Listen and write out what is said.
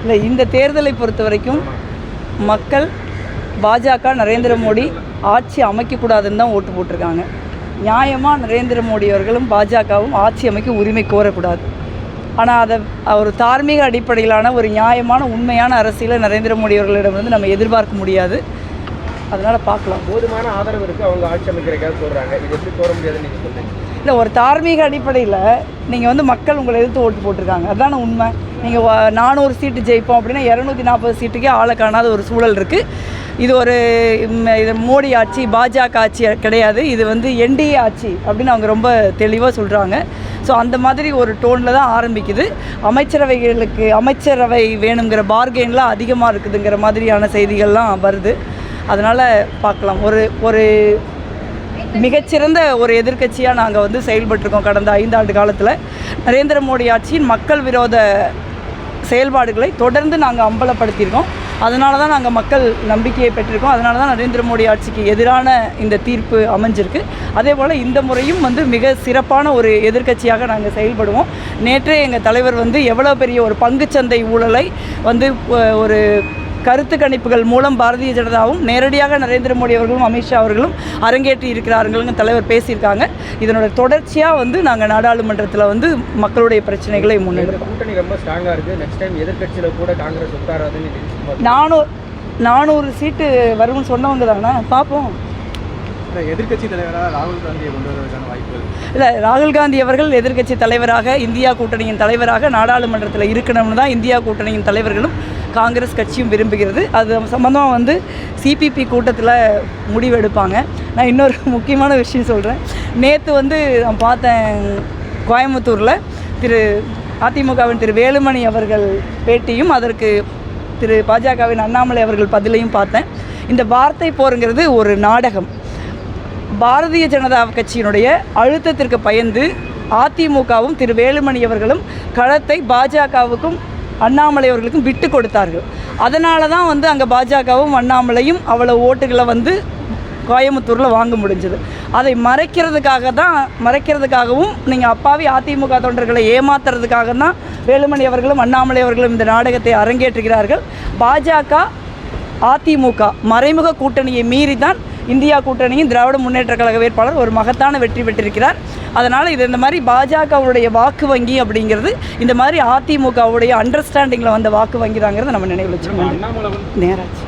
இல்லை, இந்த தேர்தலை பொறுத்த வரைக்கும் மக்கள் பாஜக நரேந்திர மோடி ஆட்சி அமைக்கக்கூடாதுன்னு தான் ஓட்டு போட்டிருக்காங்க. நியாயமாக நரேந்திர மோடி அவர்களும் பாஜகவும் ஆட்சி அமைக்க உரிமை கோரக்கூடாது. ஆனால் அதை ஒரு தார்மீக அடிப்படையிலான ஒரு நியாயமான உண்மையான அரசியலை நரேந்திர மோடி அவர்களிடம் வந்து நம்ம எதிர்பார்க்க முடியாது. அதனால் பார்க்கலாம். போதுமான ஆதரவு இருக்குது, அவங்க ஆட்சி அமைக்கிறதுக்காக சொல்கிறாங்க. இது எப்படி கோர முடியாதுன்னு நீங்கள் சொல்கிறீங்க? இல்லை, ஒரு தார்மீக அடிப்படையில் நீங்கள் வந்து மக்கள் உங்களை எதிர்த்து ஓட்டு போட்டிருக்காங்க, அதுதான உண்மை. நீங்கள் 400 சீட்டு ஜெயிப்போம் அப்படின்னா 240 சீட்டுக்கே ஆளை காணாத ஒரு சூழல் இருக்குது. இது ஒரு இது மோடி ஆட்சி, பாஜக ஆட்சி கிடையாது, இது வந்து என்டிஏ ஆட்சி அப்படின்னு அவங்க ரொம்ப தெளிவாக சொல்கிறாங்க. ஸோ அந்த மாதிரி ஒரு டோனில் தான் ஆரம்பிக்குது. அமைச்சரவை வேணுங்கிற பார்கெயின்லாம் அதிகமாக இருக்குதுங்கிற மாதிரியான செய்திகள்லாம் வருது. அதனால் பார்க்கலாம். ஒரு மிகச்சிறந்த ஒரு எதிர்க்கட்சியாக நாங்கள் வந்து செயல்பட்டிருக்கோம் கடந்த 5 ஆண்டு காலத்தில். நரேந்திர மோடி ஆட்சியின் மக்கள் விரோத செயல்பாடுகளை தொடர்ந்து நாங்கள் அம்பலப்படுத்தியிருக்கோம். அதனால தான் நாங்கள் மக்கள் நம்பிக்கையை பெற்றிருக்கோம். அதனால தான் நரேந்திர மோடி ஆட்சிக்கு எதிரான இந்த தீர்ப்பு அமைஞ்சிருக்கு. அதே போல் இந்த முறையும் வந்து மிக சிறப்பான ஒரு எதிர்க்கட்சியாக நாங்கள் செயல்படுவோம். நேற்றே எங்கள் தலைவர் வந்து எவ்வளோ பெரிய ஒரு பங்குச்சந்தை ஊழலை வந்து ஒரு கருத்து கணிப்புகள் மூலம் பாரதிய ஜனதாவும் நேரடியாக நரேந்திர மோடி அவர்களும் அமித்ஷா அவர்களும் அரங்கேற்றி இருக்கிறார்கள்னு தலைவர் பேசியிருக்காங்க. இதனோட தொடர்ச்சியாக வந்து நாங்கள் நாடாளுமன்றத்தில் வந்து மக்களுடைய பிரச்சனைகளை முன்னெடுப்போம். கூட்டணி ரொம்ப ஸ்ட்ராங்காக இருக்குது. நெக்ஸ்ட் டைம் எதிர்க்கட்சியில் கூட காங்கிரஸ் உட்காராதுன்னு 400 சீட்டு வரும்னு சொன்னவங்க தானே, பார்ப்போம். எதிர்க்கட்சி தலைவராக ராகுல் காந்தியை கொண்டு வருவதற்கான வாய்ப்புகள் இல்லை, ராகுல் காந்தி அவர்கள் எதிர்க்கட்சி தலைவராக இந்தியா கூட்டணியின் தலைவராக நாடாளுமன்றத்தில் இருக்கணும்னு தான் இந்தியா கூட்டணியின் தலைவர்களும் காங்கிரஸ் கட்சியும் விரும்புகிறது. அது சம்பந்தமாக வந்து சிபிபி கூட்டத்தில் முடிவெடுப்பாங்க. நான் இன்னொரு முக்கியமான விஷயம் சொல்கிறேன். நேற்று வந்து நான் பார்த்தேன், கோயம்புத்தூரில் அதிமுகவின் திரு வேலுமணி அவர்கள் பேட்டியும் அதற்கு பாஜகவின் அண்ணாமலை அவர்கள் பதிலையும் பார்த்தேன். இந்த வார்த்தை போருங்கிறது ஒரு நாடகம். பாரதிய ஜனதா கட்சியினுடைய அழுத்தத்திற்கு பயந்து அதிமுகவும் திரு வேலுமணி அவர்களும் களத்தை பாஜகவுக்கும் அண்ணாமலை அவர்களுக்கும் விட்டு கொடுத்தார்கள். அதனால தான் வந்து அங்கே பாஜகவும் அண்ணாமலையும் அவ்வளோ ஓட்டுகளை வந்து கோயம்புத்தூரில் வாங்க முடிஞ்சது. அதை மறைக்கிறதுக்காகவும் நீங்கள் அப்பாவி அதிமுக தொண்டர்களை ஏமாத்துறதுக்காக தான் வேலுமணி அவர்களும் அண்ணாமலை அவர்களும் இந்த நாடகத்தை அரங்கேற்றுகிறார்கள். பாஜக அதிமுக மறைமுக கூட்டணியை மீறி தான் இந்தியா கூட்டணியின் திராவிட முன்னேற்ற கழக வேட்பாளர் ஒரு மகத்தான வெற்றி பெற்றிருக்கிறார். அதனால் இது இந்த மாதிரி பாஜகவுடைய வாக்கு வங்கி அப்படிங்கிறது இந்த மாதிரி அதிமுகவுடைய அண்டர்ஸ்டாண்டிங்கில் வந்த வாக்கு வங்கி தாங்கிறத நம்ம நினைவில் வச்சுக்கணும். நேராச்சு.